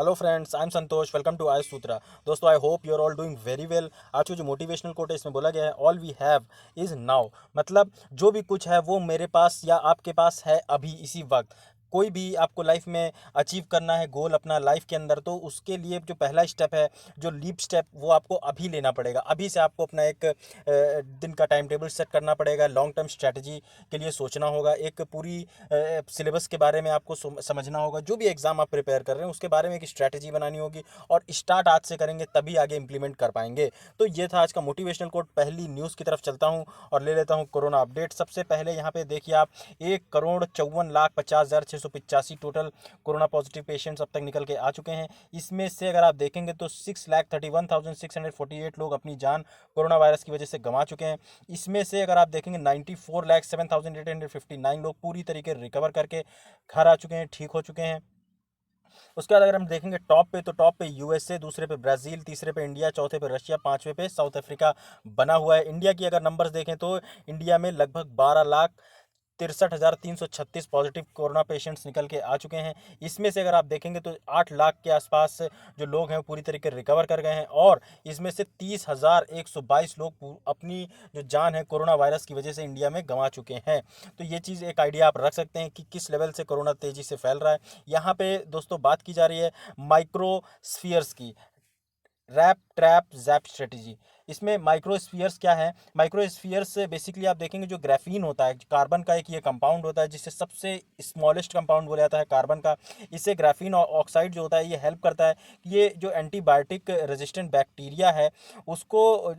Hello friends, I am Santosh. Welcome to Ayush Sutra. दोस्तों, I hope you are all doing very well. आज की जो motivational quote है इसमें बोला गया है, all we have is now. मतलब जो भी कुछ है वो मेरे पास या आपके पास है अभी इसी वक्त। कोई भी आपको लाइफ में अचीव करना है गोल अपना लाइफ के अंदर, तो उसके लिए जो पहला स्टेप है, जो लीप स्टेप, वो आपको अभी लेना पड़ेगा। अभी से आपको अपना एक दिन का टाइम टेबल सेट करना पड़ेगा। लॉन्ग टर्म स्ट्रैटेजी के लिए सोचना होगा। एक पूरी सिलेबस के बारे में आपको समझना होगा। जो भी एग्ज़ाम आप प्रिपेयर कर रहे हैं उसके बारे में एक स्ट्रैटेजी बनानी होगी, और स्टार्ट आज से करेंगे तभी आगे इंप्लीमेंट कर पाएंगे। तो ये था आज का मोटिवेशनल कोट। पहली न्यूज़ की तरफ चलता हूँ और ले लेता हूँ कोरोना अपडेट। सबसे पहले यहाँ पे देखिए आप, 1,54,50,685 टोटल कोरोना पॉजिटिव पेशेंट्स अब तक निकल के आ चुके हैं। इसमें से अगर आप देखेंगे तो 6,31,648 लोग अपनी जान कोरोना वायरस की वजह से गंवा चुके हैं। इसमें से अगर आप देखेंगे 94,07,859 लोग पूरी तरीके रिकवर करके घर आ चुके हैं, ठीक हो चुके हैं। उसके बाद अगर हम देखेंगे टॉप पे यूएसए, दूसरे पे ब्राज़ील, तीसरे पे इंडिया, चौथे पे रशिया, पांचवे पे साउथ अफ्रीका बना हुआ है। इंडिया की अगर नंबर्स देखें तो इंडिया में लगभग 12,63,336 पॉजिटिव कोरोना पेशेंट्स निकल के आ चुके हैं। इसमें से अगर आप देखेंगे तो 8 लाख के आसपास जो लोग हैं वो पूरी तरीके रिकवर कर गए हैं, और इसमें से 30,122 लोग अपनी जो जान है कोरोना वायरस की वजह से इंडिया में गंवा चुके हैं। तो ये चीज़ एक आइडिया आप रख सकते हैं कि किस लेवल से कोरोना तेज़ी से फैल रहा है। यहाँ पे दोस्तों बात की जा रही है माइक्रोस्फीयर्स की। Wrap trap zap strategy. इसमें माइक्रोस्फीयर्स क्या है? माइक्रोस्फीयर्स बेसिकली आप देखेंगे जो ग्राफीन होता है, कार्बन का एक ये कंपाउंड होता है जिससे सबसे स्मॉलेस्ट कंपाउंड बोला जाता है कार्बन का। इससे ग्राफीन ऑक्साइड जो होता है ये हेल्प करता है कि ये जो एंटीबायोटिक रेजिस्टेंट बैक्टीरिया है उसको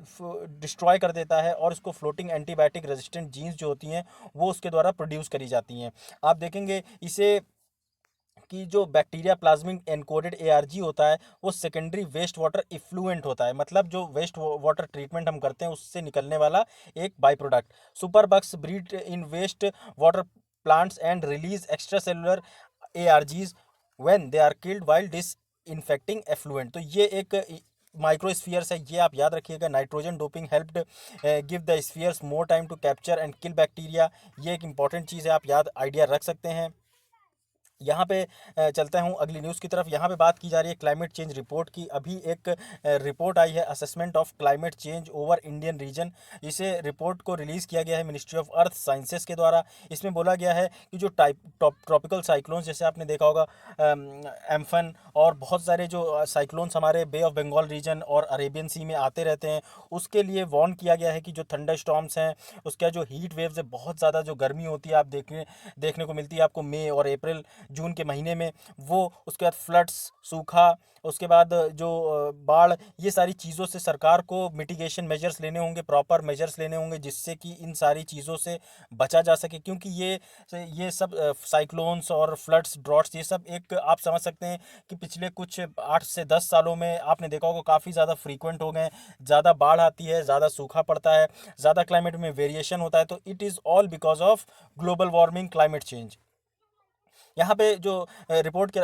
डिस्ट्रॉय कर देता है, और उसको फ्लोटिंग एंटीबायोटिक रेजिस्टेंट जीन्स जो होती हैं वो उसके द्वारा प्रोड्यूस करी जाती हैं। आप देखेंगे इसे कि जो बैक्टीरिया प्लाज्मिक एनकोडेड एआरजी होता है वो सेकेंडरी वेस्ट वाटर इफ्लुएंट होता है। मतलब जो वेस्ट वाटर ट्रीटमेंट हम करते हैं उससे निकलने वाला एक by product. Superbugs breed in waste water plants and release extracellular ARGs when they are killed while disinfecting effluent. तो ये एक माइक्रोस्फीयर्स है, ये आप याद रखिएगा। Nitrogen doping helped give the spheres more time to capture and kill bacteria. ये एक इंपॉर्टेंट चीज़ है, आप याद आइडिया रख सकते हैं। यहाँ पे चलता हूँ अगली न्यूज़ की तरफ। यहाँ पे बात की जा रही है क्लाइमेट चेंज रिपोर्ट की। अभी एक रिपोर्ट आई है, assessment of climate change over Indian reason. इसे रिपोर्ट को रिलीज़ किया गया है मिनिस्ट्री ऑफ अर्थ साइंसेस के द्वारा। इसमें बोला गया है कि जो ट्रॉपिकल साइक्लोन्स, जैसे आपने देखा होगा एम्फन और बहुत सारे जो साइक्लोन्स हमारे बे ऑफ बंगाल रीजन और अरेबियन सी में आते रहते हैं, उसके लिए वार्न किया गया है कि जो थंडर स्टॉर्म्स हैं, उसका जो हीट वेव्स है, बहुत ज़्यादा जो गर्मी होती है आप देखने को मिलती है आपको मई और अप्रैल जून के महीने में, वो उसके बाद फ्लड्स, सूखा, उसके बाद जो बाढ़, ये सारी चीज़ों से सरकार को मिटिगेशन मेजर्स लेने होंगे, प्रॉपर मेजर्स लेने होंगे जिससे कि इन सारी चीज़ों से बचा जा सके। क्योंकि ये सब साइक्लोन्स और फ्लड्स, ड्रॉट्स, ये सब एक आप समझ सकते हैं कि पिछले कुछ 8 से 10 सालों में आपने देखा होगा काफ़ी ज़्यादा फ्रीक्वेंट हो गए हैं। ज़्यादा बाढ़ आती है, ज़्यादा सूखा पड़ता है, ज़्यादा क्लाइमेट में वेरिएशन होता है। तो it is all because of global warming, climate change. यहाँ पे जो रिपोर्ट के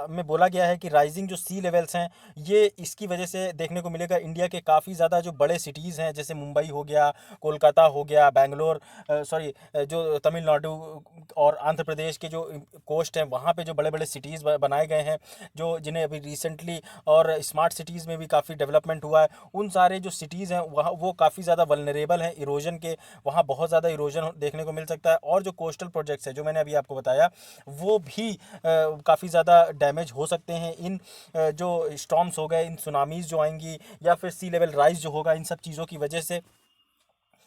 में बोला गया है कि राइजिंग जो सी लेवल्स हैं, ये इसकी वजह से देखने को मिलेगा। इंडिया के काफ़ी ज़्यादा जो बड़े सिटीज़ हैं, जैसे मुंबई हो गया, कोलकाता हो गया, बैंगलोर, सॉरी, जो तमिलनाडु और आंध्र प्रदेश के जो कोस्ट हैं वहाँ पे जो बड़े बड़े सिटीज़ बनाए गए हैं, जो जिन्हें अभी रिसेंटली और स्मार्ट सिटीज़ में भी काफ़ी डेवलपमेंट हुआ है, उन सारे जो सिटीज़ हैं वहाँ वो काफ़ी ज़्यादा वल्नरेबल हैं इरोजन के। वहाँ बहुत ज़्यादा इरोजन देखने को मिल सकता है। और जो कोस्टल प्रोजेक्ट्स हैं जो मैंने अभी आपको बताया, वो भी काफ़ी ज़्यादा डैमेज हो सकते हैं। इन जो स्टॉर्म्स हो गए, इन सुनामीज़ जो आएंगी, या फिर सी लेवल राइज जो होगा, इन सब चीज़ों की वजह से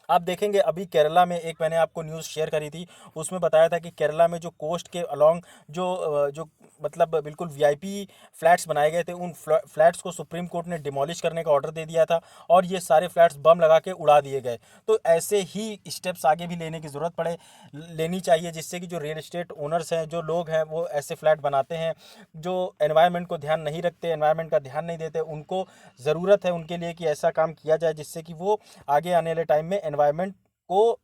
आप देखेंगे। अभी केरला में एक मैंने आपको न्यूज़ शेयर करी थी, उसमें बताया था कि केरला में जो कोस्ट के अलोंग जो मतलब बिल्कुल वीआईपी फ्लैट्स बनाए गए थे, उन फ्लैट्स को सुप्रीम कोर्ट ने डिमोलिश करने का ऑर्डर दे दिया था, और ये सारे फ्लैट्स बम लगा के उड़ा दिए गए। तो ऐसे ही स्टेप्स आगे भी लेने की ज़रूरत पड़े, लेनी चाहिए, जिससे कि जो रियल एस्टेट ओनर्स हैं, जो लोग हैं, वो ऐसे फ्लैट बनाते हैं जो एनवायरनमेंट को ध्यान नहीं रखते, एनवायरनमेंट का ध्यान नहीं देते, उनको ज़रूरत है उनके लिए कि ऐसा काम किया जाए जिससे कि वो आगे आने वाले टाइम में एनवायरनमेंट को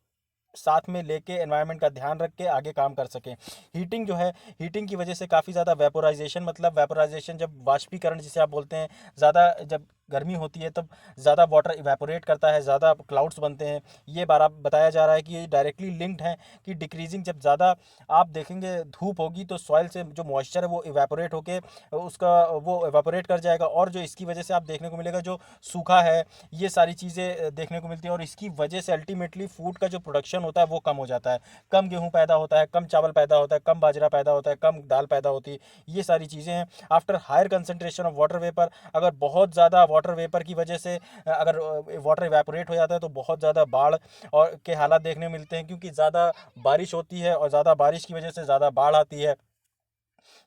साथ में लेके, एनवायरनमेंट का ध्यान रख के आगे काम कर सकें। हीटिंग जो है, हीटिंग की वजह से काफ़ी ज़्यादा वेपोराइजेशन, मतलब वेपोराइजेशन जब वाष्पीकरण जिसे आप बोलते हैं, ज़्यादा जब गर्मी होती है तब ज़्यादा वाटर इवेपोरेट करता है, ज़्यादा क्लाउड्स बनते हैं। ये बार बताया जा रहा है कि ये डायरेक्टली लिंक्ड है कि डिक्रीजिंग जब ज़्यादा आप देखेंगे धूप होगी तो सॉइल से जो मॉइस्चर है वो इवेपोरेट होके उसका वो इवेपोरेट कर जाएगा, और जो इसकी वजह से आप देखने को मिलेगा जो सूखा है, ये सारी चीज़ें देखने को मिलती है। और इसकी वजह से अल्टीमेटली फूड का जो प्रोडक्शन होता है वो कम हो जाता है, कम गेहूँ पैदा होता है, कम चावल पैदा होता है, कम बाजरा पैदा होता है, कम दाल पैदा होती है। ये सारी चीज़ें हैं। After higher concentration of water vapour, अगर बहुत ज़्यादा वाटर वेपर की वजह से अगर वाटर इवेपोरेट हो जाता है तो बहुत ज़्यादा बाढ़ और के हालात देखने को मिलते हैं, क्योंकि ज़्यादा बारिश होती है और ज़्यादा बारिश की वजह से ज़्यादा बाढ़ आती है।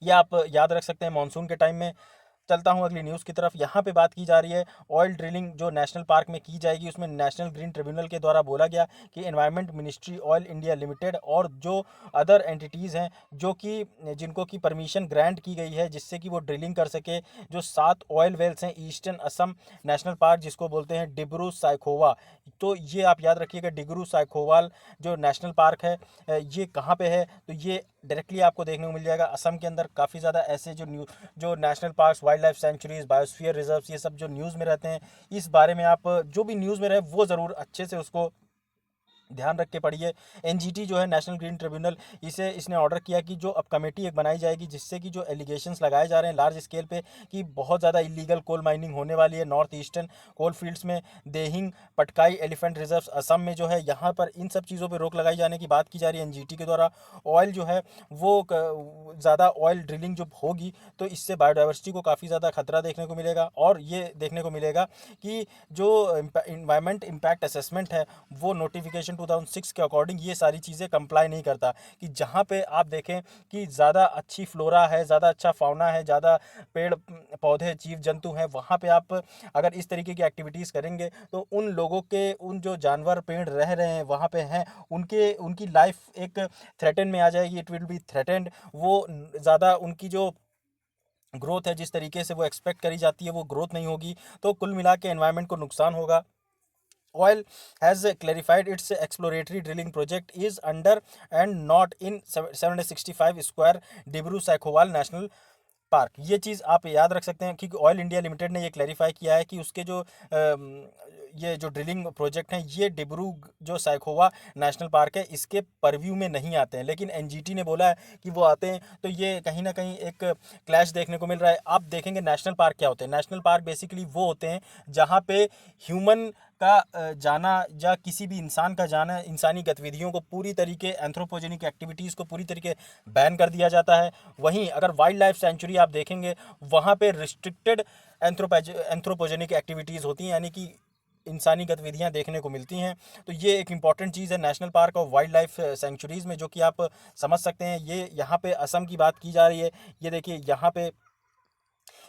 ये आप याद रख सकते हैं मानसून के टाइम में। चलता हूँ अगली न्यूज़ की तरफ। यहाँ पे बात की जा रही है ऑयल ड्रिलिंग जो नेशनल पार्क में की जाएगी, उसमें नेशनल ग्रीन ट्रिब्यूनल के द्वारा बोला गया कि environment ministry, oil India limited और जो अदर एंटिटीज़ हैं जो कि जिनको की परमिशन ग्रांट की गई है जिससे कि वो ड्रिलिंग कर सके, जो 7 ऑयल वेल्स हैं ईस्टर्न असम नेशनल पार्क जिसको बोलते हैं डिब्रू साइखोवा। तो ये आप याद रखिएगा, डिब्रू साइखोवाल जो नेशनल पार्क है ये कहाँ पे है, तो ये डायरेक्टली आपको देखने को मिल जाएगा असम के अंदर। काफ़ी ज़्यादा ऐसे जो national parks, wild life sanctuaries, biosphere reserves, ये सब जो न्यूज़ में रहते हैं, इस बारे में आप जो भी न्यूज़ में रहे वो ज़रूर अच्छे से उसको ध्यान रख के पढ़िए। एनजीटी जो है नेशनल ग्रीन ट्रिब्यूनल, इसने ऑर्डर किया कि जो अब कमेटी एक बनाई जाएगी जिससे कि जो एलिगेशंस लगाए जा रहे हैं लार्ज स्केल पे कि बहुत ज़्यादा इलीगल कोल माइनिंग होने वाली है नॉर्थ ईस्टर्न कोल फील्ड्स में, देहिंग पटकाई एलिफेंट रिजर्व्स असम में जो है, यहाँ पर इन सब चीज़ों पर रोक लगाई जाने की बात की जा रही है एनजीटी के द्वारा। ऑयल जो है वो ज़्यादा ऑयल ड्रिलिंग जो होगी तो इससे बायोडाइवर्सिटी को काफ़ी ज़्यादा खतरा देखने को मिलेगा। और ये देखने को मिलेगा कि जो इन्वायरमेंट इम्पैक्ट असेसमेंट है वो नोटिफिकेशन 2006 के अकॉर्डिंग ये सारी चीज़ें कंप्लाई नहीं करता। कि जहाँ पे आप देखें कि ज़्यादा अच्छी फ्लोरा है, ज़्यादा अच्छा फाउना है, ज़्यादा पेड़ पौधे जीव जंतु हैं, वहाँ पे आप अगर इस तरीके की एक्टिविटीज़ करेंगे तो उन लोगों के, उन जो जानवर पेड़ रह रहे हैं वहाँ पे हैं, उनकी लाइफ एक थ्रेटन में आ जाएगी, इट विल बी थ्रेटेंड। वो ज़्यादा उनकी जो ग्रोथ है जिस तरीके से वो एक्सपेक्ट करी जाती है वो ग्रोथ नहीं होगी, तो कुल मिला के एनवायरनमेंट को नुकसान होगा। Oil has clarified its exploratory drilling project is under and not in 765 square Dibru Saikhowa national park. ये चीज़ आप याद रख सकते हैं क्योंकि ऑयल इंडिया लिमिटेड ने ये क्लैरिफाई किया है कि उसके जो ये जो ड्रिलिंग प्रोजेक्ट हैं ये डिब्रू जो सैखोवा नेशनल पार्क है इसके परव्यू में नहीं आते हैं, लेकिन एनजीटी ने बोला है कि वो आते हैं। तो ये कहीं ना कहीं एक क्लैश देखने को मिल रहा है। आप देखेंगे नेशनल पार्क क्या होते हैं, नेशनल पार्क बेसिकली वो होते हैं जहाँ पे ह्यूमन का जाना या किसी भी इंसान का जाना, इंसानी गतिविधियों को पूरी तरीके, एंथ्रोपोजेनिक एक्टिविटीज़ को पूरी तरीके बैन कर दिया जाता है। वहीं अगर वाइल्ड लाइफ सेंचुरी आप देखेंगे वहाँ पे रिस्ट्रिक्टेड एंथ्रोपोजेनिक एक्टिविटीज़ होती हैं, यानी कि इंसानी गतिविधियां देखने को मिलती हैं। तो ये एक इंपॉर्टेंट चीज़ है नेशनल पार्क और वाइल्ड लाइफ सेंचुरीज़ में, जो कि आप समझ सकते हैं। ये यहाँ पे असम की बात की जा रही है। ये देखिए यहाँ पे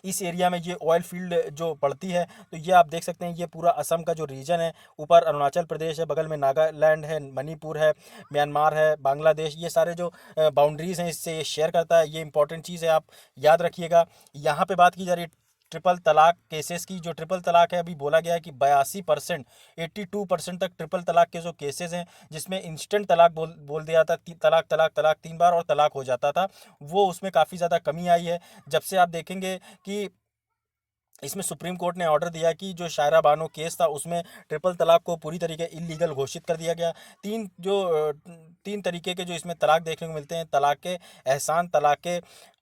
इस एरिया में ये ऑयल फील्ड जो पड़ती है, तो ये आप देख सकते हैं ये पूरा असम का जो रीजन है, ऊपर अरुणाचल प्रदेश है, बगल में नागालैंड है, मणिपुर है, म्यांमार है, बांग्लादेश, ये सारे जो बाउंड्रीज़ हैं इससे ये शेयर करता है। ये इंपॉर्टेंट चीज़ है, आप याद रखिएगा। यहाँ पे बात की जा रही है ट्रिपल तलाक केसेस की। जो ट्रिपल तलाक है अभी बोला गया है कि 82%, 82% तक ट्रिपल तलाक के जो केसेस हैं जिसमें इंस्टेंट तलाक बोल दिया था, तलाक तलाक तलाक 3 बार और तलाक हो जाता था, वो उसमें काफ़ी ज़्यादा कमी आई है। जब से आप देखेंगे कि इसमें सुप्रीम कोर्ट ने ऑर्डर दिया कि जो शायरा बानो केस था उसमें ट्रिपल तलाक को पूरी तरीके इलीगल घोषित कर दिया गया। तीन तरीके के जो इसमें तलाक देखने को मिलते हैं, तलाक एहसान, तलाक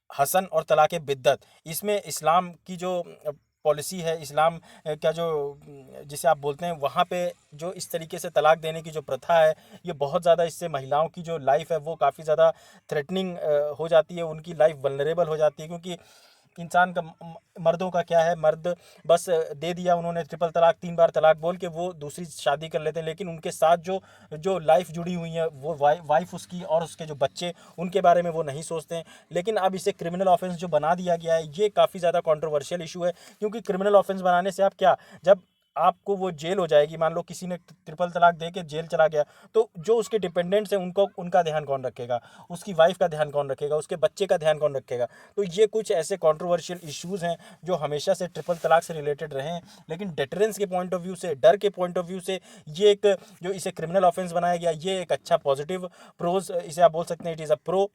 हसन और तलाक बिद्दत। इसमें इस्लाम की जो पॉलिसी है, इस्लाम का जो जिसे आप बोलते हैं, वहाँ पे जो इस तरीके से तलाक देने की जो प्रथा है ये बहुत ज़्यादा, इससे महिलाओं की जो लाइफ है वो काफ़ी ज़्यादा थ्रेटनिंग हो जाती है, उनकी लाइफ वल्नरेबल हो जाती है। क्योंकि इंसान का, मर्दों का क्या है, मर्द बस दे दिया उन्होंने ट्रिपल तलाक, 3 बार तलाक बोल के वो दूसरी शादी कर लेते हैं, लेकिन उनके साथ जो जो लाइफ जुड़ी हुई है वो वाइफ उसकी और उसके जो बच्चे, उनके बारे में वो नहीं सोचते हैं। लेकिन अब इसे क्रिमिनल ऑफेंस जो बना दिया गया है ये काफ़ी ज़्यादा कंट्रोवर्शियल इशू है। क्योंकि क्रिमिनल ऑफेंस बनाने से आप क्या, जब आपको वो जेल हो जाएगी, मान लो किसी ने ट्रिपल तलाक दे के जेल चला गया, तो जो उसके डिपेंडेंट्स हैं उनको, उनका ध्यान कौन रखेगा, उसकी वाइफ का ध्यान कौन रखेगा, उसके बच्चे का ध्यान कौन रखेगा। तो ये कुछ ऐसे कंट्रोवर्शियल इश्यूज़ हैं जो हमेशा से ट्रिपल तलाक से रिलेटेड रहे हैं। लेकिन डेटरेंस के पॉइंट ऑफ व्यू से, डर के पॉइंट ऑफ व्यू से, ये एक जो इसे क्रिमिनल ऑफेंस बनाया गया ये एक अच्छा पॉजिटिव प्रोज इसे आप बोल सकते हैं, इट इज़ अ प्रो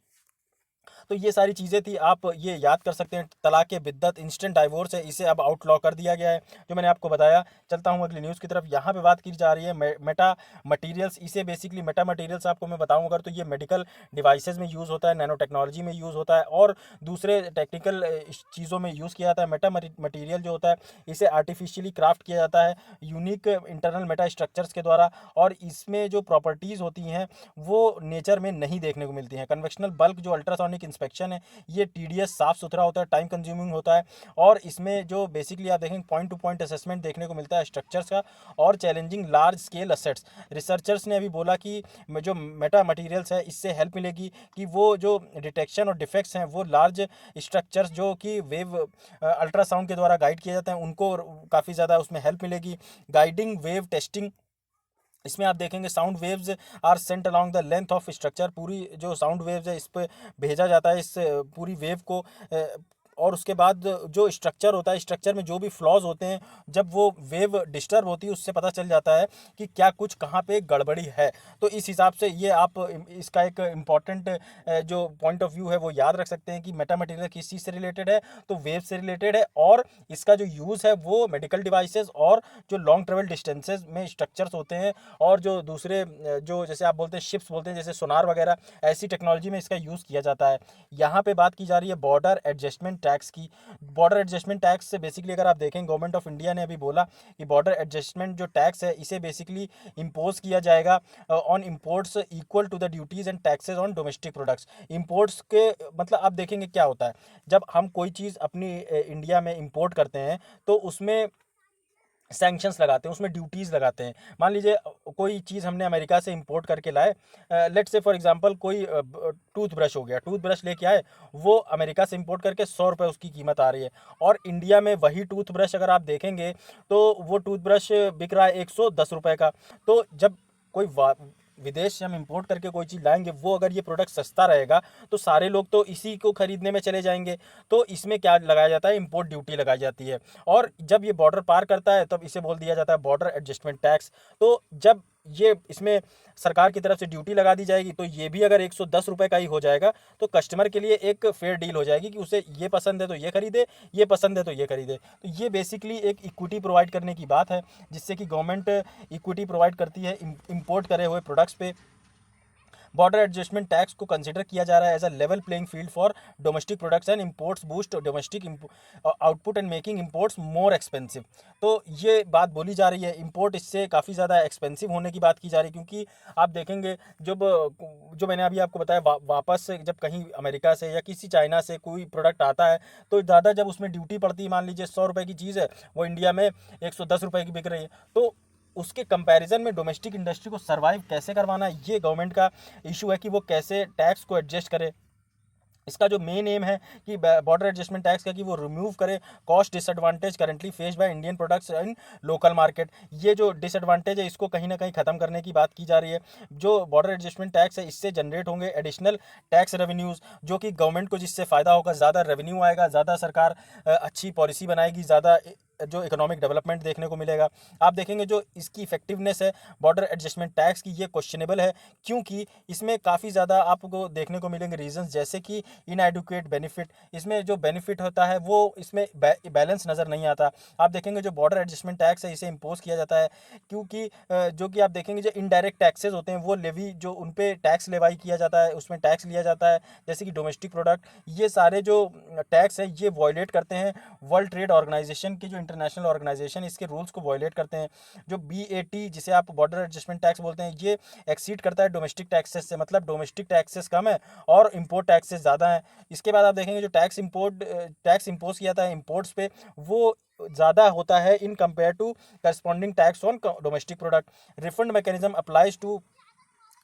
तो ये सारी चीज़ें थी, आप ये याद कर सकते हैं। तलाक बिद्दत इंस्टेंट डाइवोर्स है, इसे अब आउटलॉ कर दिया गया है, जो मैंने आपको बताया। चलता हूँ अगली न्यूज़ की तरफ। यहाँ पे बात की जा रही है मेटा मटीरियल्स। इसे बेसिकली मेटा मटीरियल्स आपको मैं बताऊँ अगर, तो ये मेडिकल डिवाइसेज में यूज़ होता है, नैनो टेक्नोलॉजी में यूज़ होता है और दूसरे टेक्निकल चीज़ों में यूज़ किया जाता है। मेटा मटीरियल जो होता है इसे आर्टिफिशियली क्राफ्ट किया जाता है यूनिक इंटरनल मेटा स्ट्रक्चर्स के द्वारा, और इसमें जो प्रॉपर्टीज़ होती हैं वो नेचर में नहीं देखने को मिलती हैं। कन्वेक्शनल बल्क जो अल्ट्रासोनिक इंस्पेक्शन है, ये टीडीएस साफ सुथरा होता है, टाइम कंज्यूमिंग होता है, और इसमें जो बेसिकली आप देखेंगे पॉइंट टू पॉइंट असेसमेंट देखने को मिलता है स्ट्रक्चर्स का, और challenging large scale assets. Researchers ने अभी बोला कि जो मेटा मटीरियल्स है इससे हेल्प मिलेगी कि वो जो डिटेक्शन और डिफेक्ट्स हैं वो लार्ज स्ट्रक्चर्स जो कि वेव अल्ट्रासाउंड के द्वारा गाइड किए जाते हैं उनको काफ़ी ज़्यादा उसमें हेल्प मिलेगी। गाइडिंग वेव टेस्टिंग, इसमें आप देखेंगे sound waves are sent along the length of structure. पूरी जो साउंड वेव्स है इस पर भेजा जाता है, इस पूरी वेव को, और उसके बाद जो स्ट्रक्चर होता है, स्ट्रक्चर में जो भी फ्लॉज होते हैं, जब वो वेव डिस्टर्ब होती है उससे पता चल जाता है कि क्या कुछ कहाँ पे गड़बड़ी है। तो इस हिसाब से ये आप इसका एक इम्पॉर्टेंट जो पॉइंट ऑफ व्यू है वो याद रख सकते हैं कि मेटा मटेरियल किस चीज़ से रिलेटेड है, तो वेव से रिलेटेड है, और इसका जो यूज़ है वो मेडिकल डिवाइसेस और जो लॉन्ग ट्रेवल डिस्टेंसेज में स्ट्रक्चर्स होते हैं, और जो दूसरे जो जैसे आप बोलते हैं शिप्स बोलते हैं, जैसे सोनार वगैरह, ऐसी टेक्नोलॉजी में इसका यूज़ किया जाता है। यहाँ पे बात की जा रही है बॉर्डर एडजस्टमेंट टैक्स की। बॉर्डर एडजस्टमेंट टैक्स से बेसिकली अगर आप देखें, गवर्नमेंट ऑफ इंडिया ने अभी बोला कि बॉर्डर एडजस्टमेंट जो टैक्स है इसे बेसिकली इम्पोज किया जाएगा on imports equal to the duties and taxes on domestic products. Imports के मतलब आप देखेंगे क्या होता है, जब हम कोई चीज़ अपनी इंडिया में इम्पोर्ट करते हैं तो उसमें सैंक्शंस लगाते हैं, उसमें ड्यूटीज़ लगाते हैं। मान लीजिए कोई चीज़ हमने अमेरिका से इंपोर्ट करके लाए, लेट से फॉर एग्जांपल कोई टूथब्रश हो गया, टूथब्रश लेके आए, वो अमेरिका से इंपोर्ट करके 100 रुपये उसकी कीमत आ रही है, और इंडिया में वही टूथब्रश अगर आप देखेंगे तो वो टूथब्रश बिक रहा है 110 रुपये का। तो जब कोई विदेश से हम इंपोर्ट करके कोई चीज़ लाएंगे, वो अगर ये प्रोडक्ट सस्ता रहेगा तो सारे लोग तो इसी को खरीदने में चले जाएंगे। तो इसमें क्या लगाया जाता है, इंपोर्ट ड्यूटी लगाई जाती है, और जब ये बॉर्डर पार करता है तब इसे बोल दिया जाता है बॉर्डर एडजस्टमेंट टैक्स। तो जब ये इसमें सरकार की तरफ से ड्यूटी लगा दी जाएगी तो ये भी अगर 110 रुपये का ही हो जाएगा तो कस्टमर के लिए एक फेयर डील हो जाएगी कि उसे ये पसंद है तो ये खरीदे, ये पसंद है तो ये खरीदे। तो ये बेसिकली एक इक्विटी प्रोवाइड करने की बात है, जिससे कि गवर्नमेंट इक्विटी प्रोवाइड करती है इंपोर्ट करे हुए प्रोडक्ट्स पे। बॉर्डर एडजस्टमेंट टैक्स को कंसिडर किया जा रहा है as a level playing field for domestic products and imports, boost domestic output and making imports more expensive. तो ये बात बोली जा रही है, इंपोर्ट इससे काफ़ी ज़्यादा एक्सपेंसिव होने की बात की जा रही है, क्योंकि आप देखेंगे जब जो मैंने अभी आपको बताया वापस से जब कहीं अमेरिका से या किसी चाइना से कोई प्रोडक्ट आता है तो ज़्यादा जब उसमें ड्यूटी पड़ती है, मान लीजिए 100 रुपये की चीज़ है, वो इंडिया में 110 रुपये की बिक रही है, तो उसके कंपैरिजन में डोमेस्टिक इंडस्ट्री को सर्वाइव कैसे करवाना है, ये गवर्नमेंट का इशू है कि वो कैसे टैक्स को एडजस्ट करे। इसका जो मेन एम है कि बॉर्डर एडजस्टमेंट टैक्स का कि वो रिमूव करे cost disadvantage currently faced by Indian products in local market. ये जो डिसएडवांटेज है इसको कहीं ना कहीं ख़त्म करने की बात की जा रही है। जो बॉर्डर एडजस्टमेंट टैक्स है इससे जनरेट होंगे एडिशनल टैक्स रेवेन्यूज़, जो कि गवर्नमेंट को जिससे फ़ायदा होगा, ज़्यादा रेवेन्यू आएगा, ज़्यादा सरकार अच्छी पॉलिसी बनाएगी, ज़्यादा जो इकोनॉमिक डेवलपमेंट देखने को मिलेगा। आप देखेंगे जो इसकी इफेक्टिवनेस है बॉर्डर एडजस्टमेंट टैक्स की, ये क्वेश्चनेबल है, क्योंकि इसमें काफ़ी ज़्यादा आपको देखने को मिलेंगे रीजंस, जैसे कि इनएडुकेट बेनिफिट। इसमें जो बेनिफिट होता है वो इसमें बैलेंस नज़र नहीं आता। आप देखेंगे जो बॉर्डर एडजस्टमेंट टैक्स है इसे इम्पोज किया जाता है क्योंकि जो कि आप देखेंगे जो इनडायरेक्ट टैक्सेस होते हैं वो लेवी जो उन पे टैक्स लेवाई किया जाता है, उसमें टैक्स लिया जाता है, जैसे कि डोमेस्टिक प्रोडक्ट, ये सारे जो टैक्स है ये वॉयलेट करते हैं वर्ल्ड ट्रेड ऑर्गेनाइजेशन की, जो इंटरनेशनल ऑर्गेनाइजेशन इसके रूल्स को वॉयलेट करते हैं। जो BAT जिसे आप बॉर्डर एडजस्टमेंट टैक्स बोलते हैं, ये एक्सीड करता है डोमेस्टिक टैक्सेस से, मतलब डोमेस्टिक टैक्सेस कम है और इंपोर्ट टैक्सेस ज़्यादा हैं। इसके बाद आप देखेंगे जो टैक्स इम्पोज किया जाता है इंपोर्ट्स पे, वो ज़्यादा होता है in compare to corresponding tax on domestic product. Refund mechanism applies to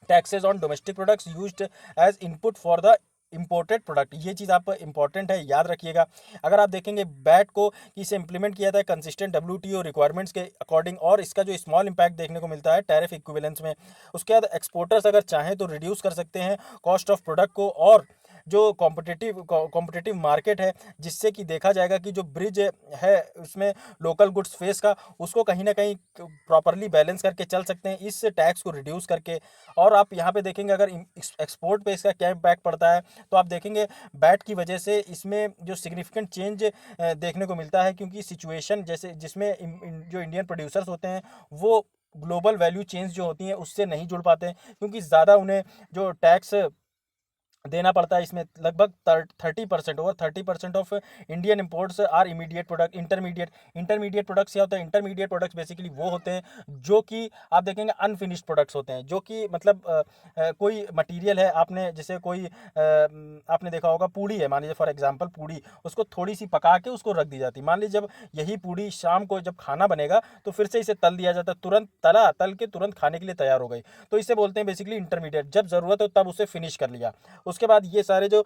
taxes on domestic products used as input for the imported product. ये चीज़ आप इंपॉर्टेंट है, याद रखिएगा। अगर आप देखेंगे बैट को कि इसे इंप्लीमेंट किया था कंसिस्टेंट WTO रिक्वायरमेंट्स के अकॉर्डिंग, और इसका जो स्मॉल इंपैक्ट देखने को मिलता है टैरिफ इक्विवेलेंस में। उसके बाद एक्सपोर्टर्स अगर चाहें तो रिड्यूस कर सकते हैं कॉस्ट ऑफ प्रोडक्ट को और जो कॉम्पिटिटिव मार्केट है, जिससे कि देखा जाएगा कि जो ब्रिज है उसमें लोकल गुड्स फेस का, उसको कहीं ना कहीं प्रॉपरली बैलेंस करके चल सकते हैं इस टैक्स को रिड्यूस करके। और आप यहाँ पे देखेंगे अगर एक्सपोर्ट पे इसका क्या इम्पैक्ट पड़ता है, तो आप देखेंगे बैट की वजह से इसमें जो सिग्निफिकेंट चेंज देखने को मिलता है, क्योंकि सिचुएशन जैसे जिसमें जो इंडियन प्रोड्यूसर्स होते हैं वो ग्लोबल वैल्यू चेंज जो होती हैं उससे नहीं जुड़ पाते हैं, क्योंकि ज़्यादा उन्हें जो टैक्स देना पड़ता है। इसमें लगभग 30%, over 30% of Indian imports are immediate product. Intermediate products क्या होता है? इंटरमीडिएट प्रोडक्ट्स बेसिकली वो होते हैं जो कि आप देखेंगे अनफिनिश्ड प्रोडक्ट्स होते हैं, जो कि मतलब कोई मटेरियल है, आपने जैसे कोई आपने देखा होगा पूड़ी है, मान लीजिए फॉर एग्जांपल पूड़ी, उसको थोड़ी सी पका के उसको रख दी जाती है। मान लीजिए जब यही पूड़ी शाम को जब खाना बनेगा तो फिर से इसे तल दिया जाता है, तुरंत तल के तुरंत खाने के लिए तैयार हो गई, तो इसे बोलते हैं बेसिकली इंटरमीडिएट। जब ज़रूरत हो तब उसे फिनिश कर लिया। उसके बाद ये सारे जो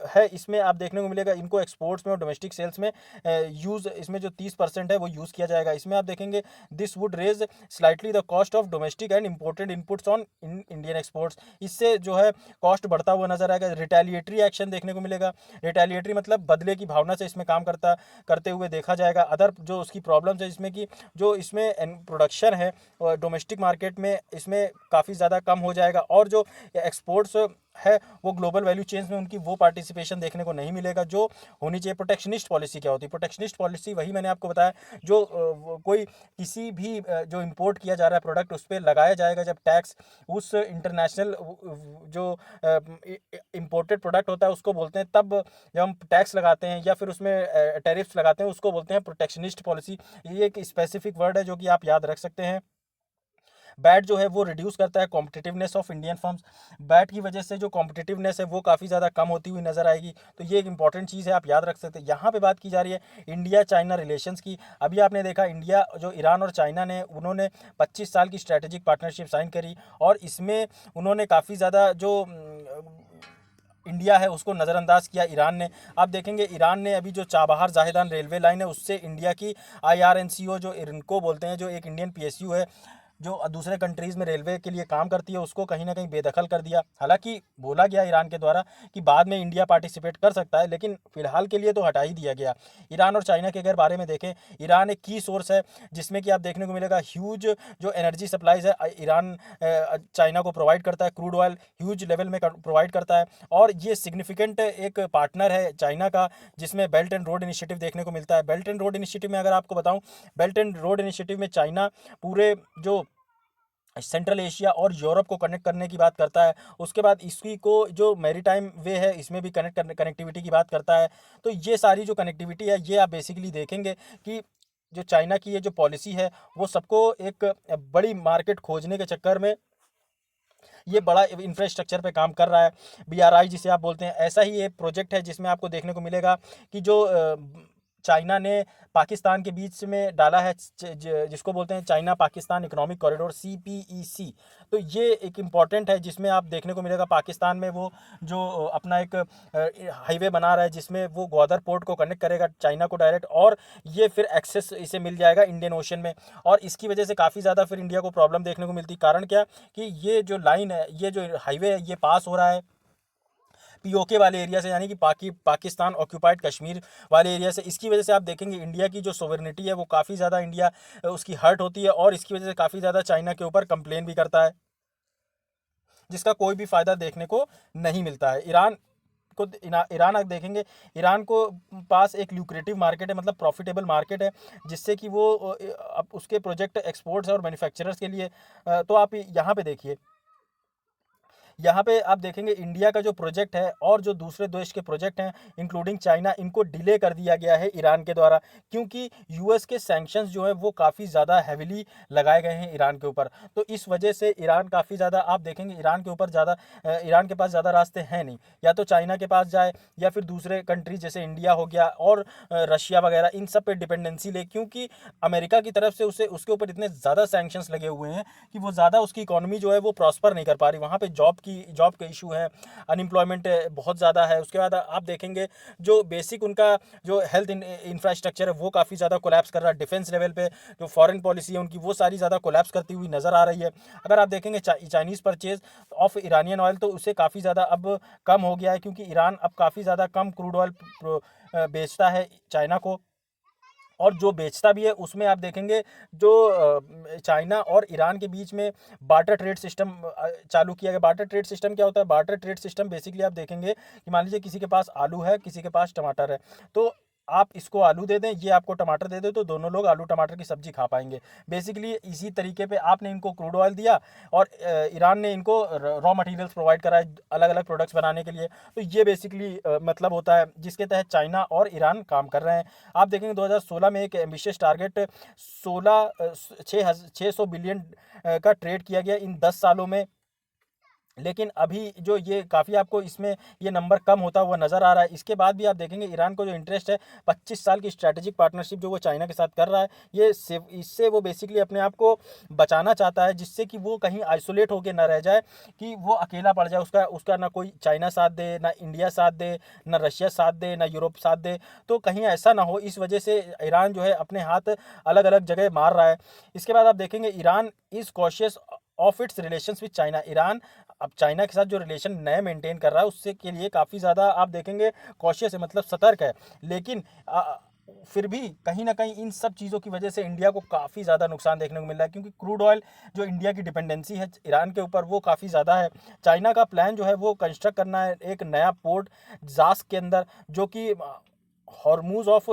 है इसमें आप देखने को मिलेगा इनको एक्सपोर्ट्स में और डोमेस्टिक सेल्स में यूज़, इसमें जो 30% है वो यूज़ किया जाएगा। इसमें आप देखेंगे this would raise slightly the cost of domestic and imported inputs on Indian exports. इससे जो है कॉस्ट बढ़ता हुआ नजर आएगा। रिटेलिएटरी एक्शन देखने को मिलेगा। रिटेलिएटरी मतलब बदले की भावना से इसमें काम करते हुए देखा जाएगा। अदर जो उसकी प्रॉब्लम्स है इसमें कि जो इसमें प्रोडक्शन है डोमेस्टिक मार्केट में इसमें काफ़ी ज़्यादा कम हो जाएगा, और जो एक्सपोर्ट्स है वो ग्लोबल वैल्यू चेंज में उनकी वो पार्टिसिपेशन देखने को नहीं मिलेगा जो होनी चाहिए। प्रोटेक्शनिस्ट पॉलिसी क्या होती है? प्रोटेक्शनिस्ट पॉलिसी वही मैंने आपको बताया, जो कोई किसी भी जो इंपोर्ट किया जा रहा है प्रोडक्ट उस पर लगाया जाएगा जब टैक्स, उस इंटरनेशनल जो इंपोर्टेड प्रोडक्ट होता है उसको बोलते हैं, तब जब हम टैक्स लगाते हैं या फिर उसमें टैरिफ्स लगाते हैं उसको बोलते हैं प्रोटेक्शनिस्ट पॉलिसी। ये एक स्पेसिफिक वर्ड है जो कि आप याद रख सकते हैं। बैट जो है वो रिड्यूस करता है competitiveness of Indian firms. Bat की वजह से जो कॉम्पिटिटिवनेस है वो काफ़ी ज़्यादा कम होती हुई नजर आएगी, तो ये एक इंपॉर्टेंट चीज़ है, आप याद रख सकते हैं। यहाँ पे बात की जा रही है इंडिया चाइना रिलेशंस की। अभी आपने देखा इंडिया जो ईरान और चाइना ने उन्होंने 25 साल की स्ट्रैटेजिक पार्टनरशिप साइन करी, और इसमें उन्होंने काफ़ी ज़्यादा जो इंडिया है उसको नज़रअंदाज किया ईरान ने। आप देखेंगे ईरान ने अभी जो चाबहार जाहिदान रेलवे लाइन है उससे इंडिया की IRNCO जो इनको बोलते हैं, जो एक इंडियन PSU है जो दूसरे कंट्रीज़ में रेलवे के लिए काम करती है, उसको कहीं ना कहीं बेदखल कर दिया। हालांकि बोला गया ईरान के द्वारा कि बाद में इंडिया पार्टिसिपेट कर सकता है, लेकिन फिलहाल के लिए तो हटा ही दिया गया। ईरान और चाइना के अगर बारे में देखें, ईरान एक की सोर्स है जिसमें कि आप देखने को मिलेगा ह्यूज जो एनर्जी सप्लाईज है ईरान चाइना को प्रोवाइड करता है। क्रूड ऑयल ह्यूज लेवल में प्रोवाइड करता है, और ये सिग्निफिकेंट एक पार्टनर है चाइना का, जिसमें बेल्ट एंड रोड इनिशिएटिव देखने को मिलता है। बेल्ट एंड रोड इनिशिएटिव में अगर आपको बताऊं, बेल्ट एंड रोड इनिशिएटिव में चाइना पूरे जो सेंट्रल एशिया और यूरोप को कनेक्ट करने की बात करता है। उसके बाद इसी को जो मैरीटाइम वे है इसमें भी कनेक्टिविटी की बात करता है। तो ये सारी जो कनेक्टिविटी है ये आप बेसिकली देखेंगे कि जो चाइना की ये जो पॉलिसी है वो सबको एक बड़ी मार्केट खोजने के चक्कर में ये बड़ा इंफ्रास्ट्रक्चर पे काम कर रहा है। BRI जिसे आप बोलते हैं, ऐसा ही एक प्रोजेक्ट है जिसमें आपको देखने को मिलेगा कि जो चाइना ने पाकिस्तान के बीच में डाला है, जिसको बोलते हैं China Pakistan economic corridor CPEC। तो ये एक इम्पॉर्टेंट है जिसमें आप देखने को मिलेगा पाकिस्तान में वो जो अपना एक हाईवे बना रहा है जिसमें वो ग्वादर पोर्ट को कनेक्ट करेगा चाइना को डायरेक्ट, और ये फिर एक्सेस इसे मिल जाएगा इंडियन ओशन में। और इसकी वजह से काफ़ी ज़्यादा फिर इंडिया को प्रॉब्लम देखने को मिलती। कारण क्या कि ये जो लाइन है, ये जो हाईवे है, ये पास हो रहा है POK वाले एरिया से, यानी कि पाकिस्तान ऑक्यूपाइड कश्मीर वाले एरिया से। इसकी वजह से आप देखेंगे इंडिया की जो सोवरेनिटी है वो काफ़ी ज़्यादा इंडिया उसकी हर्ट होती है, और इसकी वजह से काफ़ी ज़्यादा चाइना के ऊपर कंप्लेन भी करता है, जिसका कोई भी फ़ायदा देखने को नहीं मिलता है। ईरान आप देखेंगे, ईरान को पास एक ल्यूक्रेटिव मार्केट है, मतलब प्रॉफिटेबल मार्केट है, जिससे कि वो अब उसके प्रोजेक्ट एक्सपोर्ट्स और मैन्युफैक्चरर्स के लिए तो आप यहाँ पे देखिए, यहाँ पे आप देखेंगे इंडिया का जो प्रोजेक्ट है और जो दूसरे देश के प्रोजेक्ट हैं इंक्लूडिंग चाइना, इनको डिले कर दिया गया है ईरान के द्वारा, क्योंकि US के सैंक्शंस जो है वो काफ़ी ज़्यादा हैविली लगाए गए हैं ईरान के ऊपर। तो इस वजह से ईरान काफ़ी ज़्यादा, आप देखेंगे ईरान के ऊपर ज़्यादा ईरान के पास ज़्यादा रास्ते हैं नहीं, या तो चाइना के पास जाए या फिर दूसरे कंट्रीज जैसे इंडिया हो गया और रशिया वगैरह, इन सब पे डिपेंडेंसी ले, क्योंकि अमेरिका की तरफ से उसके ऊपर इतने ज़्यादा सैंक्शंस लगे हुए हैं कि वो ज़्यादा उसकी इकोनॉमी जो है वो प्रॉस्पर नहीं कर पा रही, वहाँ पे जॉब जॉब के इशू हैं, अनएम्प्लॉयमेंट बहुत ज़्यादा है। उसके बाद आप देखेंगे जो बेसिक उनका जो हेल्थ इंफ्रास्ट्रक्चर है वो काफ़ी ज़्यादा कोलैप्स कर रहा है। डिफेंस लेवल पे जो फॉरेन पॉलिसी है उनकी वो सारी ज़्यादा कोलैप्स करती हुई नज़र आ रही है। अगर आप देखेंगे Chinese purchase of Iranian oil तो उससे काफ़ी ज़्यादा अब कम हो गया है, क्योंकि ईरान अब काफ़ी ज़्यादा कम क्रूड ऑयल बेचता है चाइना को, और जो बेचता भी है उसमें आप देखेंगे जो चाइना और ईरान के बीच में बार्टर ट्रेड सिस्टम चालू किया गया। बार्टर ट्रेड सिस्टम क्या होता है? बार्टर ट्रेड सिस्टम बेसिकली आप देखेंगे कि मान लीजिए किसी के पास आलू है, किसी के पास टमाटर है, तो आप इसको आलू दे दें, ये आपको टमाटर दे दे, तो दोनों लोग आलू टमाटर की सब्जी खा पाएंगे। बेसिकली इसी तरीके पे आपने इनको क्रूड ऑयल दिया और ईरान ने इनको रॉ मटेरियल्स प्रोवाइड कराए अलग अलग प्रोडक्ट्स बनाने के लिए। तो ये बेसिकली मतलब होता है जिसके तहत चाइना और ईरान काम कर रहे हैं। आप देखेंगे 2016 में एक एम्बिशियस टारगेट 600 बिलियन का ट्रेड किया गया इन 10 सालों में, लेकिन अभी जो ये काफ़ी आपको इसमें ये नंबर कम होता हुआ नज़र आ रहा है। इसके बाद भी आप देखेंगे ईरान को जो इंटरेस्ट है 25 साल की स्ट्रैटेजिक पार्टनरशिप जो वो चाइना के साथ कर रहा है, ये इससे वो बेसिकली अपने आप को बचाना चाहता है, जिससे कि वो कहीं आइसोलेट होकर ना रह जाए, कि वो अकेला पड़ जाए, उसका उसका ना कोई चाइना साथ दे, ना इंडिया साथ दे, ना रशिया साथ दे, ना यूरोप साथ दे, तो कहीं ऐसा ना हो। इस वजह से ईरान जो है अपने हाथ अलग अलग जगह मार रहा है। इसके बाद आप देखेंगे Iran is cautious of its relations with China. Iran अब चाइना के साथ जो रिलेशन नए मेंटेन कर रहा है उससे के लिए काफ़ी ज़्यादा आप देखेंगे कॉशियस है, मतलब सतर्क है। लेकिन फिर भी कहीं ना कहीं इन सब चीज़ों की वजह से इंडिया को काफ़ी ज़्यादा नुकसान देखने को मिल रहा है, क्योंकि क्रूड ऑयल जो इंडिया की डिपेंडेंसी है ईरान के ऊपर वो काफ़ी ज़्यादा है। चाइना का प्लान जो है वो कंस्ट्रक्ट करना है एक नया पोर्ट जास्क के अंदर, जो कि Hormuz of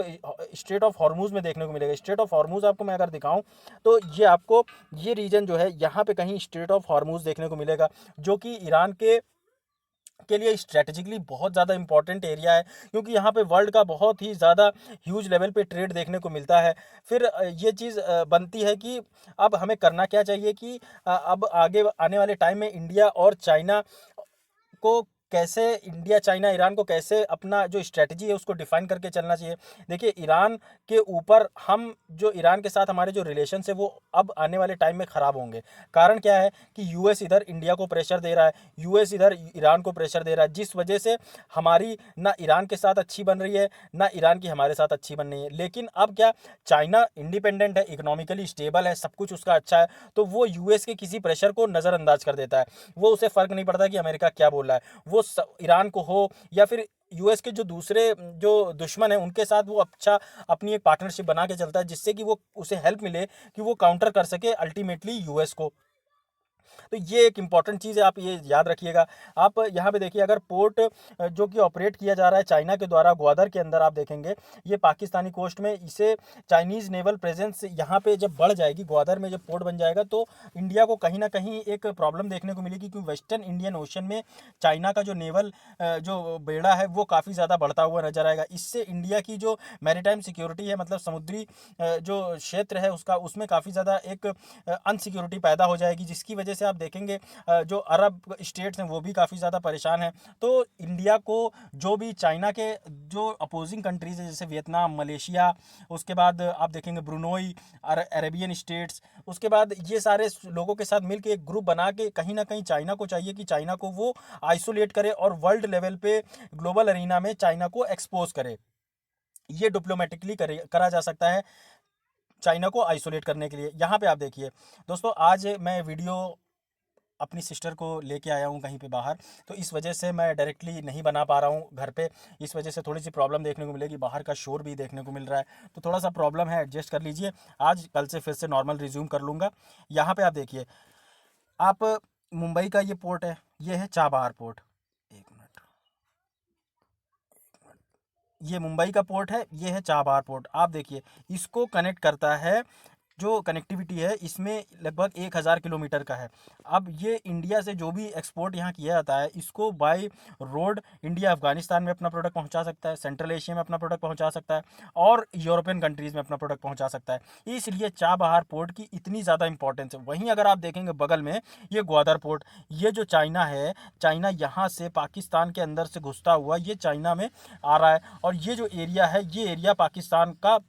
straight of Hormuz में देखने को मिलेगा। स्ट्रेट ऑफ हॉर्मूज आपको मैं अगर दिखाऊं तो ये आपको ये रीजन जो है यहाँ पे कहीं स्ट्रेट ऑफ हॉर्मूज देखने को मिलेगा, जो कि ईरान के लिए स्ट्रेटेजिकली बहुत ज़्यादा इंपॉर्टेंट एरिया है, क्योंकि यहाँ पे वर्ल्ड का बहुत ही ज़्यादा ह्यूज लेवल पे ट्रेड देखने को मिलता है। फिर ये चीज़ बनती है कि अब हमें करना क्या चाहिए कि अब आगे आने वाले टाइम में इंडिया और चाइना को कैसे, इंडिया चाइना ईरान को कैसे अपना जो स्ट्रेटजी है उसको डिफाइन करके चलना चाहिए। देखिए ईरान के ऊपर हम जो ईरान के साथ हमारे जो रिलेशन है वो अब आने वाले टाइम में ख़राब होंगे। कारण क्या है कि यूएस इधर इंडिया को प्रेशर दे रहा है, यूएस इधर ईरान को प्रेशर दे रहा है, जिस वजह से हमारी ना ईरान के साथ अच्छी बन रही है, ना ईरान की हमारे साथ अच्छी बन रही है। लेकिन अब क्या, चाइना इंडिपेंडेंट है, इकोनॉमिकली स्टेबल है, सब कुछ उसका अच्छा है, तो वो यूएस के किसी प्रेशर को नज़रअंदाज कर देता है। वो उसे फ़र्क नहीं पड़ता कि अमेरिका क्या बोल रहा है, वो ईरान को हो या फिर यूएस के जो दूसरे जो दुश्मन है उनके साथ वो अच्छा अपनी एक पार्टनरशिप बना के चलता है, जिससे कि वो उसे हेल्प मिले कि वो काउंटर कर सके अल्टीमेटली यूएस को। तो ये एक इंपॉर्टेंट चीज़ है, आप ये याद रखिएगा। आप यहाँ पे देखिए, अगर पोर्ट जो कि ऑपरेट किया जा रहा है चाइना के द्वारा ग्वादर के अंदर, आप देखेंगे ये पाकिस्तानी कोस्ट में, इसे चाइनीज़ नेवल प्रेजेंस यहाँ पे जब बढ़ जाएगी, ग्वादर में जब पोर्ट बन जाएगा, तो इंडिया को कहीं ना कहीं एक प्रॉब्लम देखने को मिलेगी, क्योंकि वेस्टर्न इंडियन ओशन में चाइना का जो नेवल जो बेड़ा है वो काफ़ी ज़्यादा बढ़ता हुआ नजर आएगा। इससे इंडिया की जो मैरीटाइम सिक्योरिटी है, मतलब समुद्री जो क्षेत्र है उसका, उसमें काफ़ी ज़्यादा एक अनसिक्योरिटी पैदा हो जाएगी, जिसकी वजह से आप देखेंगे जो अरब स्टेट्स हैं वो भी काफ़ी ज़्यादा परेशान हैं। तो इंडिया को जो भी चाइना के जो अपोजिंग कंट्रीज़ है, जैसे वियतनाम, मलेशिया, उसके बाद आप देखेंगे ब्रुनोई, अरेबियन स्टेट्स, उसके बाद ये सारे लोगों के साथ मिलकर एक ग्रुप बना के कहीं ना कहीं चाइना को चाहिए कि चाइना को वो आइसोलेट करे और वर्ल्ड लेवल पे ग्लोबल अरीना में चाइना को एक्सपोज करे। ये डिप्लोमेटिकली करा जा सकता है चाइना को आइसोलेट करने के लिए। यहाँ पे आप देखिए दोस्तों, आज मैं वीडियो अपनी सिस्टर को लेके आया हूँ कहीं पे बाहर, तो इस वजह से मैं डायरेक्टली नहीं बना पा रहा हूँ घर पे, इस वजह से थोड़ी सी प्रॉब्लम देखने को मिलेगी, बाहर का शोर भी देखने को मिल रहा है, तो थोड़ा सा प्रॉब्लम है, एडजस्ट कर लीजिए। आज कल से फिर से नॉर्मल रिज्यूम कर लूँगा। यहाँ पे आप देखिए, आप मुंबई का ये पोर्ट है, ये है चाबहार पोर्ट, एक मिनट, ये मुंबई का पोर्ट है, ये है चाबहार पोर्ट। आप देखिए इसको कनेक्ट करता है, जो कनेक्टिविटी है इसमें लगभग 1000 किलोमीटर का है। अब ये इंडिया से जो भी एक्सपोर्ट यहाँ किया जाता है, इसको बाय रोड इंडिया अफगानिस्तान में अपना प्रोडक्ट पहुँचा सकता है, सेंट्रल एशिया में अपना प्रोडक्ट पहुँचा सकता है, और यूरोपियन कंट्रीज़ में अपना प्रोडक्ट पहुँचा सकता है। इसलिए चाबहार पोर्ट की इतनी ज़्यादा इंपॉर्टेंस है। वहीं अगर आप देखेंगे बगल में ये ग्वादर पोर्ट, ये जो चाइना है, चाइना यहाँ से पाकिस्तान के अंदर से घुसता हुआ ये चाइना में आ रहा है, और ये जो एरिया है ये एरिया पाकिस्तान का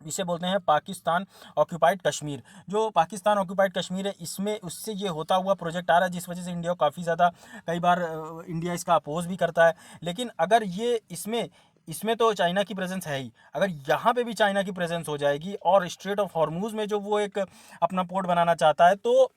इसे बोलते हैं पाकिस्तान ऑक्यूपाइड कश्मीर। जो पाकिस्तान ऑक्यूपाइड कश्मीर है, इसमें उससे ये होता हुआ प्रोजेक्ट आ रहा है, जिस वजह से इंडिया को काफ़ी ज़्यादा, कई बार इंडिया इसका अपोज भी करता है। लेकिन अगर ये इसमें इसमें तो चाइना की प्रेजेंस है ही, अगर यहाँ पे भी चाइना की प्रेजेंस हो जाएगी और स्ट्रेट ऑफ हॉर्मूज में जो वो एक अपना पोर्ट बनाना चाहता है, तो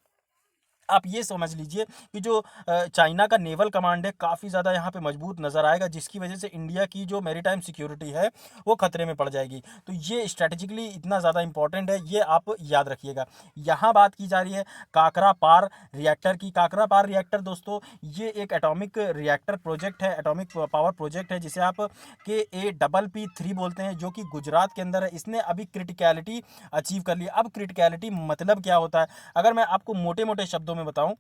आप ये समझ लीजिए कि जो चाइना का नेवल कमांड है काफ़ी ज़्यादा यहाँ पे मजबूत नज़र आएगा, जिसकी वजह से इंडिया की जो मैरीटाइम सिक्योरिटी है वो खतरे में पड़ जाएगी। तो ये स्ट्रैटेजिकली इतना ज़्यादा इंपॉर्टेंट है, ये आप याद रखिएगा। यहाँ बात की जा रही है काकरा पार रिएक्टर की। काकरा पार रिएक्टर दोस्तों, ये एक एटॉमिक रिएक्टर प्रोजेक्ट है, एटॉमिक पावर प्रोजेक्ट है, जिसे आप KAPP3 बोलते हैं, जो कि गुजरात के अंदर है। इसने अभी क्रिटिकलिटी अचीव कर ली। अब क्रिटिकलिटी मतलब क्या होता है, अगर मैं आपको मोटे मोटे शब्दों में बताऊं,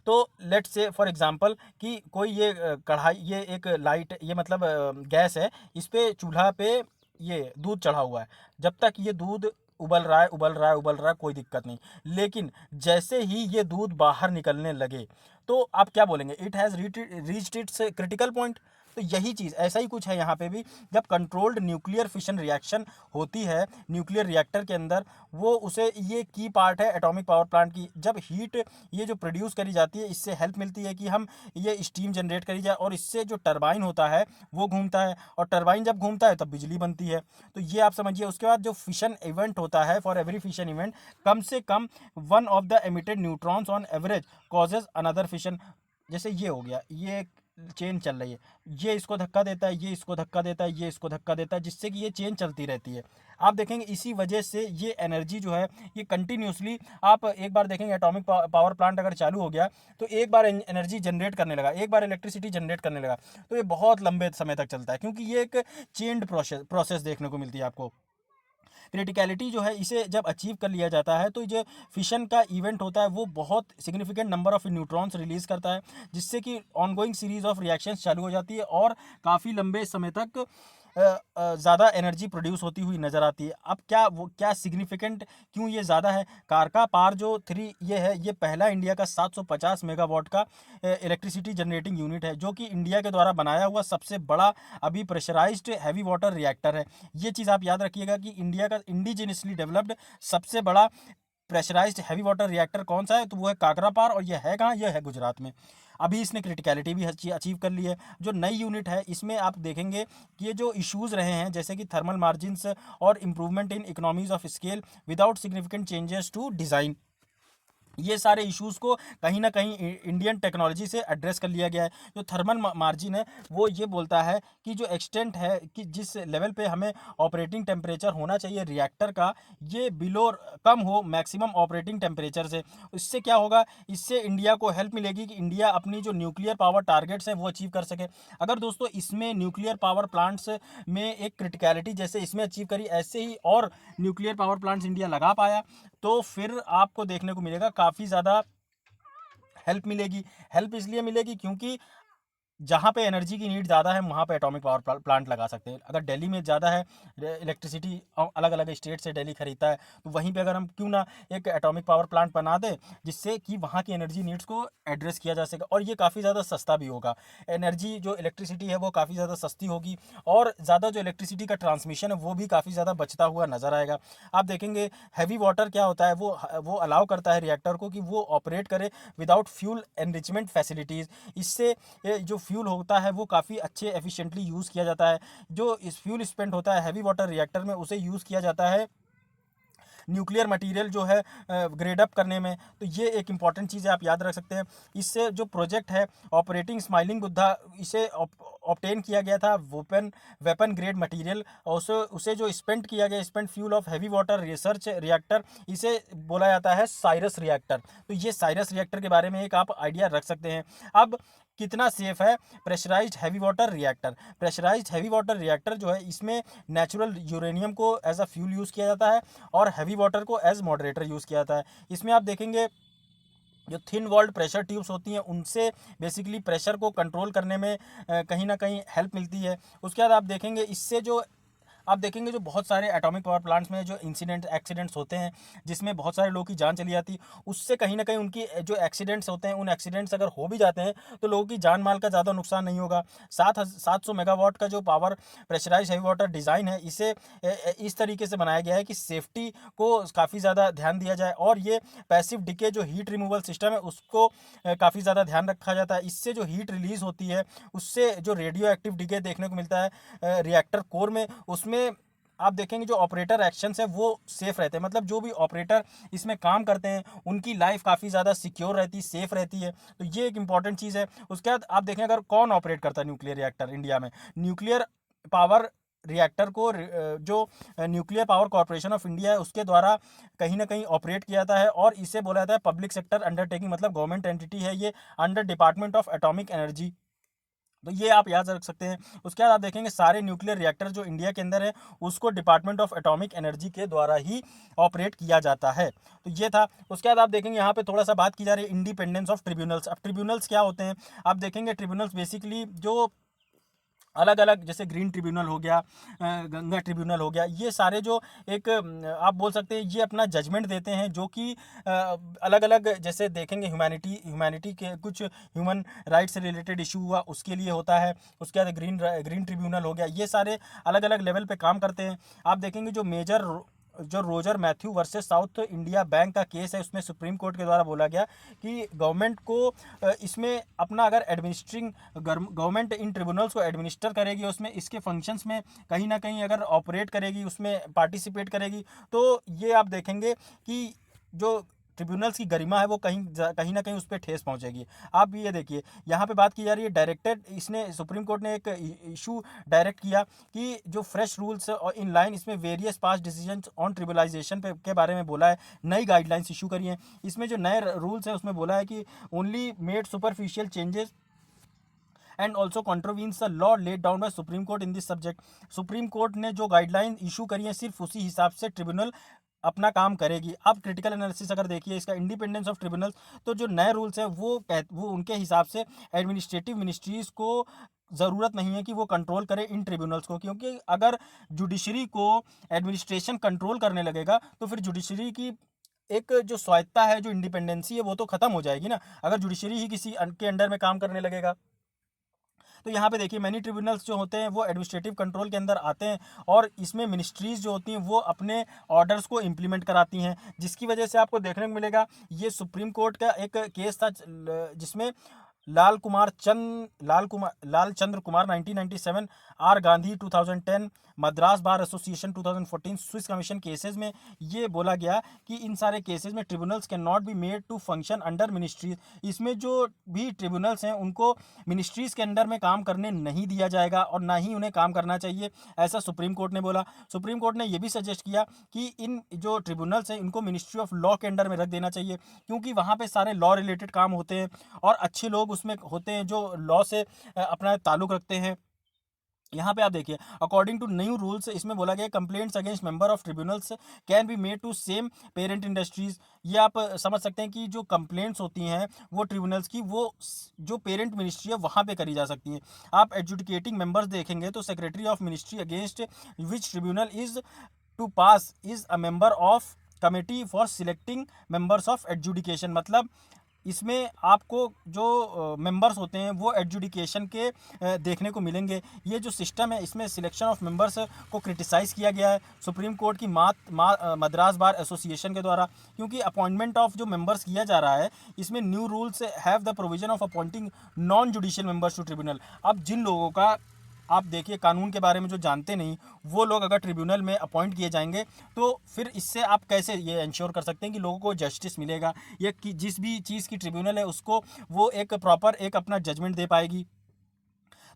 तो लेट से फॉर एग्जांपल कि कोई ये कढ़ाई, ये एक लाइट, ये मतलब गैस है, इस पे चूल्हा पे ये दूध चढ़ा हुआ है। जब तक ये दूध उबल रहा है, उबल रहा है, उबल रहा है, कोई दिक्कत नहीं। लेकिन जैसे ही ये दूध बाहर निकलने लगे, तो आप क्या बोलेंगे, it has reached it's critical point. तो यही चीज़, ऐसा ही कुछ है यहाँ पे भी। जब कंट्रोल्ड न्यूक्लियर फिशन रिएक्शन होती है न्यूक्लियर रिएक्टर के अंदर, वो उसे, ये की पार्ट है एटॉमिक पावर प्लांट की। जब हीट ये जो प्रोड्यूस करी जाती है, इससे हेल्प मिलती है कि हम ये स्टीम जनरेट करी जाए, और इससे जो टरबाइन होता है वो घूमता है, और टरबाइन जब घूमता है तब बिजली बनती है। तो ये आप समझिए। उसके बाद जो फिशन इवेंट होता है, फॉर एवरी फिशन इवेंट, कम से कम one of the emitted neutrons on average causes another fission. जैसे ये हो गया, ये चेन चल रही है, ये इसको धक्का देता है, ये इसको धक्का देता है, ये इसको धक्का देता है, जिससे कि ये चेन चलती रहती है। आप देखेंगे इसी वजह से ये एनर्जी जो है ये कंटिन्यूसली, आप एक बार देखेंगे एटॉमिक पावर प्लांट अगर चालू हो गया, तो एक बार एनर्जी जनरेट करने लगा, एक बार इलेक्ट्रिसिटी जनरेट करने लगा, तो ये बहुत लंबे समय तक चलता है, क्योंकि ये एक चेन्ड प्रोसेस देखने को मिलती है आपको। क्रिटिकलिटी जो है, इसे जब अचीव कर लिया जाता है, तो जो फिशन का इवेंट होता है वो बहुत significant number of neutrons release करता है, जिससे कि ऑनगोइंग सीरीज ऑफ रिएक्शंस चालू हो जाती है, और काफ़ी लंबे समय तक ज़्यादा एनर्जी प्रोड्यूस होती हुई नज़र आती है। अब क्या सिग्निफिकेंट, क्यों ये ज़्यादा है? कारका पार जो 3 ये है, ये पहला इंडिया का 750 मेगावाट का इलेक्ट्रिसिटी जनरेटिंग यूनिट है, जो कि इंडिया के द्वारा बनाया हुआ सबसे बड़ा अभी प्रेशराइज्ड हैवी वाटर रिएक्टर है। ये चीज़ आप याद रखिएगा कि इंडिया का इंडिजिनियसली डेवलप्ड सबसे बड़ा प्रेशराइज्ड हैवी वाटर रिएक्टर कौन सा है, तो वो है काकरा पार, और यह है कहाँ, यह है गुजरात में। अभी इसने क्रिटिकलिटी भी अचीव कर ली है। जो नई यूनिट है, इसमें आप देखेंगे कि ये जो इश्यूज़ रहे हैं, जैसे कि थर्मल मार्जिन्स और improvement in economies of scale without significant changes to design, ये सारे इश्यूज़ को कहीं ना कहीं इंडियन टेक्नोलॉजी से एड्रेस कर लिया गया है। जो थर्मल मार्जिन है, वो ये बोलता है कि जो एक्सटेंट है, कि जिस लेवल पे हमें ऑपरेटिंग टेम्परेचर होना चाहिए रिएक्टर का, ये बिलो कम हो मैक्सिमम ऑपरेटिंग टेम्परेचर से। इससे क्या होगा, इससे इंडिया को हेल्प मिलेगी कि इंडिया अपनी जो न्यूक्लियर पावर टारगेट्स हैं वो अचीव कर सके। अगर दोस्तों इसमें न्यूक्लियर पावर प्लांट्स में एक क्रिटिकलिटी जैसे इसमें अचीव करी, ऐसे ही और न्यूक्लियर पावर प्लांट्स इंडिया लगा पाया, तो फिर आपको देखने को मिलेगा काफ़ी ज़्यादा हेल्प मिलेगी। हेल्प इसलिए मिलेगी क्योंकि जहाँ पे एनर्जी की नीड ज़्यादा है, वहाँ पे एटॉमिक पावर प्लांट लगा सकते हैं। अगर दिल्ली में ज़्यादा है इलेक्ट्रिसिटी, अलग अलग स्टेट से दिल्ली खरीदता है, तो वहीं पे अगर हम क्यों ना एक एटॉमिक पावर प्लांट बना दें, जिससे कि वहाँ की एनर्जी नीड्स को एड्रेस किया जा सके, और ये काफ़ी ज़्यादा सस्ता भी होगा। एनर्जी जो इलेक्ट्रिसिटी है वो काफ़ी ज़्यादा सस्ती होगी, और ज़्यादा जो इलेक्ट्रिसिटी का ट्रांसमिशन है वो भी काफ़ी ज़्यादा बचता हुआ नज़र आएगा। आप देखेंगे हैवी वाटर क्या होता है, वो अलाउ करता है रिएक्टर को कि वो ऑपरेट करे विदाउट फ्यूल एनरिचमेंट फैसिलिटीज़। इससे जो फ्यूल होता है वो काफ़ी अच्छे एफिशिएंटली यूज़ किया जाता है। जो इस फ्यूल स्पेंड होता है हैवी वाटर रिएक्टर में, उसे यूज़ किया जाता है न्यूक्लियर मटेरियल जो है ग्रेड अप करने में। तो ये एक इंपॉर्टेंट चीज़ है, आप याद रख सकते हैं। इससे जो प्रोजेक्ट है ऑपरेटिंग स्माइलिंग बुद्धा, इसे ऑब्टेन किया गया था वेपन ग्रेड मटेरियल, और उसे जो स्पेंड किया गया, spend fuel of heavy water research reactor, इसे बोला जाता है साइरस रिएक्टर। तो ये साइरस रिएक्टर के बारे में एक आप आइडिया रख सकते हैं। अब कितना सेफ है pressurized heavy water reactor? Pressurized heavy water reactor जो है, इसमें नेचुरल यूरेनियम को एज अ फ्यूल यूज़ किया जाता है, और हैवी वाटर को एज मॉडरेटर यूज़ किया जाता है। इसमें आप देखेंगे जो थिन वॉल्ड प्रेशर ट्यूब्स होती हैं, उनसे बेसिकली प्रेशर को कंट्रोल करने में कहीं ना कहीं हेल्प मिलती है। उसके बाद आप देखेंगे इससे जो आप देखेंगे जो बहुत सारे एटॉमिक पावर प्लांट्स में जो एक्सीडेंट्स होते हैं जिसमें बहुत सारे लोगों की जान चली जाती है, उससे कहीं ना कहीं उनकी जो एक्सीडेंट्स होते हैं, उन एक्सीडेंट्स अगर हो भी जाते हैं तो लोगों की जान माल का ज़्यादा नुकसान नहीं होगा। 700 मेगावाट का जो power pressurize heavy water design है, इसे इस तरीके से बनाया गया है कि सेफ्टी को काफ़ी ज़्यादा ध्यान दिया जाए, और ये पैसिव डिके जो हीट रिमूवल सिस्टम है उसको काफ़ी ज़्यादा ध्यान रखा जाता है। इससे जो हीट रिलीज होती है, उससे जो रेडियो एक्टिव डिके देखने को मिलता है रिएक्टर कोर में, उसमें आप देखेंगे जो ऑपरेटर एक्शंस है वो सेफ रहते हैं। मतलब जो भी ऑपरेटर इसमें काम करते हैं उनकी लाइफ काफ़ी ज़्यादा सिक्योर रहती है, सेफ रहती है। तो ये एक इंपॉर्टेंट चीज़ है। उसके बाद आप देखें अगर कौन ऑपरेट करता है न्यूक्लियर रिएक्टर इंडिया में, न्यूक्लियर पावर रिएक्टर को जो nuclear power corporation of India है उसके द्वारा कहीं ना कहीं ऑपरेट किया जाता है, और इसे बोला जाता है पब्लिक सेक्टर अंडरटेकिंग, मतलब गवर्नमेंट एंटिटी है ये, under department of atomic energy. तो ये आप याद रख सकते हैं। उसके बाद आप देखेंगे सारे न्यूक्लियर रिएक्टर जो इंडिया के अंदर है उसको डिपार्टमेंट ऑफ एटॉमिक एनर्जी के द्वारा ही ऑपरेट किया जाता है। तो ये था। उसके बाद आप देखेंगे यहाँ पे थोड़ा सा बात की जा रही है इंडिपेंडेंस ऑफ ट्रिब्यूनल्स। अब ट्रिब्यूनल्स क्या होते हैं, आप देखेंगे ट्रिब्यूनल्स बेसिकली जो अलग अलग, जैसे ग्रीन ट्रिब्यूनल हो गया, गंगा ट्रिब्यूनल हो गया, ये सारे जो एक आप बोल सकते हैं ये अपना जजमेंट देते हैं, जो कि अलग अलग, जैसे देखेंगे ह्यूमैनिटी के कुछ ह्यूमन राइट्स से रिलेटेड इशू हुआ उसके लिए होता है। उसके बाद ग्रीन ट्रिब्यूनल हो गया, ये सारे अलग अलग लेवल पे काम करते हैं। आप देखेंगे जो Roger Matthew versus south India bank का केस है, उसमें सुप्रीम कोर्ट के द्वारा बोला गया कि गवर्नमेंट को इसमें अपना अगर गवर्नमेंट इन ट्रिब्यूनल्स को एडमिनिस्टर करेगी, उसमें इसके फंक्शंस में कहीं ना कहीं अगर ऑपरेट करेगी, उसमें पार्टिसिपेट करेगी, तो ये आप देखेंगे कि जो ट्रिब्यूनल्स की गरिमा है वो कहीं ना कहीं उस पर ठेस पहुंचेगी। आप ये देखिए यहाँ पे बात की जा रही है डायरेक्टेड, इसने सुप्रीम कोर्ट ने एक इशू डायरेक्ट किया कि जो फ्रेश रूल्स और इन लाइन, इसमें वेरियस पास्ट डिसीजंस ऑन ट्रिब्यूनलाइजेशन के बारे में बोला है, नई गाइडलाइंस इशू करी हैं। इसमें जो नए रूल्स है उसमें बोला है कि only made superficial changes and also contravenes the law laid down by Supreme Court in this subject. Supreme Court ने जो गाइडलाइन इशू करी है सिर्फ उसी हिसाब से ट्रिब्यूनल अपना काम करेगी। अब क्रिटिकल एनालिसिस अगर देखिए इसका इंडिपेंडेंस ऑफ ट्रिब्यूनल्स, तो जो नए रूल्स है वो उनके हिसाब से एडमिनिस्ट्रेटिव मिनिस्ट्रीज को ज़रूरत नहीं है कि वो कंट्रोल करे इन ट्रिब्यूनल्स को, क्योंकि अगर जुडिशरी को एडमिनिस्ट्रेशन कंट्रोल करने लगेगा तो फिर जुडिशरी की एक जो स्वायत्ता है, जो इंडिपेंडेंसी है, वो तो खत्म हो जाएगी ना, अगर जुडिशरी ही किसी के अंडर में काम करने लगेगा। तो यहाँ पे देखिए मैनी ट्रिब्यूनल्स जो होते हैं वो एडमिनिस्ट्रेटिव कंट्रोल के अंदर आते हैं, और इसमें मिनिस्ट्रीज जो होती हैं वो अपने ऑर्डर्स को इम्प्लीमेंट कराती हैं, जिसकी वजह से आपको देखने को मिलेगा ये सुप्रीम कोर्ट का एक केस था जिसमें Lal Chandra Kumar 1997, R Gandhi 2010, Madras bar association 2014, Swiss commission cases में ये बोला गया कि इन सारे केसेस में tribunals can not be made to function under ministries. इसमें जो भी ट्रिब्यूनल्स हैं उनको मिनिस्ट्रीज के अंडर में काम करने नहीं दिया जाएगा, और ना ही उन्हें काम करना चाहिए, ऐसा सुप्रीम कोर्ट ने बोला। सुप्रीम कोर्ट ने यह भी सजेस्ट किया कि इन जो ट्रिब्यूनल्स हैं इनको मिनिस्ट्री ऑफ लॉ के अंडर में रख देना चाहिए, क्योंकि वहाँ पे सारे लॉ रिलेटेड काम होते हैं और अच्छे लोग उसमें होते हैं जो लॉ से अपना ताल्लुक़ रखते हैं। यहाँ पे आप देखिए अकॉर्डिंग टू न्यू रूल्स इसमें बोला गया complaints against member of tribunals can be made to same parent industries. ये आप समझ सकते हैं कि जो कंप्लेंट्स होती हैं वो ट्रिब्यूनल्स की, वो जो पेरेंट मिनिस्ट्री है वहाँ पे करी जा सकती हैं। आप एडजुडिकेटिंग मेंबर्स देखेंगे तो secretary of ministry against which tribunal is to pass is a member of committee for selecting members of adjudication. मतलब इसमें आपको जो मेंबर्स होते हैं वो एडजुडिकेशन के देखने को मिलेंगे। ये जो सिस्टम है इसमें सिलेक्शन ऑफ मेंबर्स को क्रिटिसाइज़ किया गया है सुप्रीम कोर्ट की मद्रास बार एसोसिएशन के द्वारा, क्योंकि अपॉइंटमेंट ऑफ जो मेंबर्स किया जा रहा है इसमें new rules have the provision of appointing non judicial members to tribunal. अब जिन लोगों का आप देखिए कानून के बारे में जो जानते नहीं वो लोग अगर ट्रिब्यूनल में अपॉइंट किए जाएंगे तो फिर इससे आप कैसे ये इंश्योर कर सकते हैं कि लोगों को जस्टिस मिलेगा, या कि जिस भी चीज़ की ट्रिब्यूनल है उसको वो एक प्रॉपर एक अपना जजमेंट दे पाएगी।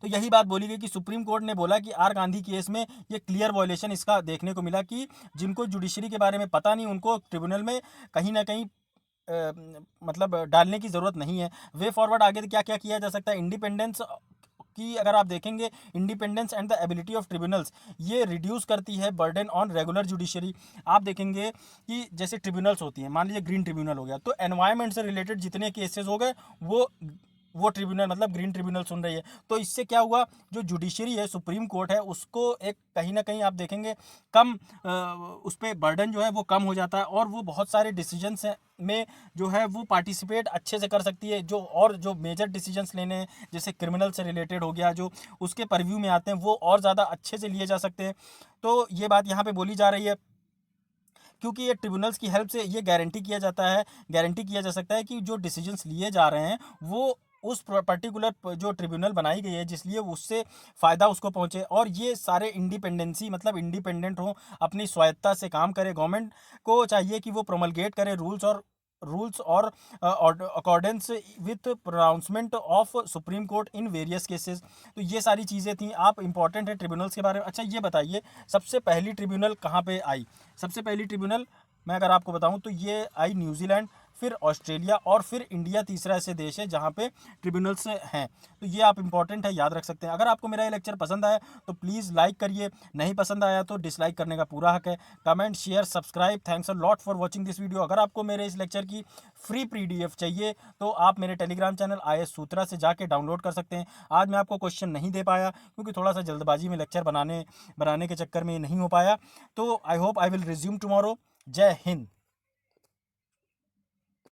तो यही बात बोली गई कि सुप्रीम कोर्ट ने बोला कि आर गांधी केस में ये क्लियर वायलेशन इसका देखने को मिला कि जिनको जुडिशरी के बारे में पता नहीं उनको ट्रिब्यूनल में कहीं ना कहीं मतलब डालने की ज़रूरत नहीं है। वे फॉरवर्ड आगे क्या क्या किया जा सकता है, इंडिपेंडेंस की अगर आप देखेंगे independence and the ability of tribunals ये रिड्यूस करती है बर्डन ऑन रेगुलर जुडिशरी। आप देखेंगे कि जैसे ट्रिब्यूनल्स होती हैं, मान लीजिए ग्रीन ट्रिब्यूनल हो गया तो एनवायरनमेंट से रिलेटेड जितने केसेस हो गए वो वो ट्रिब्यूनल मतलब ग्रीन ट्रिब्यूनल सुन रही है। तो इससे क्या हुआ, जो जुडिशरी है, सुप्रीम कोर्ट है, उसको एक कहीं ना कहीं आप देखेंगे कम उस पर बर्डन जो है वो कम हो जाता है, और वो बहुत सारे डिसीजंस में जो है वो पार्टिसिपेट अच्छे से कर सकती है। जो मेजर डिसीजंस लेने हैं, जैसे क्रिमिनल से रिलेटेड हो गया, जो उसके परव्यू में आते हैं, वो और ज़्यादा अच्छे से लिए जा सकते हैं। तो ये बात यहाँ पे बोली जा रही है, क्योंकि ये ट्रिब्यूनल्स की हेल्प से ये गारंटी किया जा सकता है कि जो डिसीजंस लिए जा रहे हैं वो उस पर्टिकुलर जो ट्रिब्यूनल बनाई गई है जिसलिए उससे फ़ायदा उसको पहुंचे, और ये सारे इंडिपेंडेंसी मतलब इंडिपेंडेंट हों, अपनी स्वायत्ता से काम करे। गवर्नमेंट को चाहिए कि वो प्रोमलगेट करे रूल्स और accordance with pronouncement of supreme Court in various cases. तो ये सारी चीज़ें थी, आप इंपॉर्टेंट है ट्रिब्यूनल्स के बारे में। अच्छा ये बताइए, सबसे पहली ट्रिब्यूनल कहाँ पे आई? सबसे पहली ट्रिब्यूनल मैं अगर आपको बताऊं तो ये आई न्यूजीलैंड, फिर ऑस्ट्रेलिया, और फिर इंडिया तीसरा ऐसे देश है जहाँ पे ट्रिब्यूनल्स हैं। तो ये आप इंपॉर्टेंट है, याद रख सकते हैं। अगर आपको मेरा ये लेक्चर पसंद आया तो प्लीज़ लाइक करिए, नहीं पसंद आया तो डिसलाइक करने का पूरा हक है। Comment, share, subscribe. Thanks a lot for watching this video. अगर आपको मेरे इस लेक्चर की फ्री PDF चाहिए तो आप मेरे टेलीग्राम चैनल IS सूत्रा से जाके डाउनलोड कर सकते हैं। आज मैं आपको क्वेश्चन नहीं दे पाया क्योंकि थोड़ा सा जल्दबाजी में लेक्चर बनाने के चक्कर में नहीं हो पाया। तो I hope I will resume tomorrow. जय हिंद।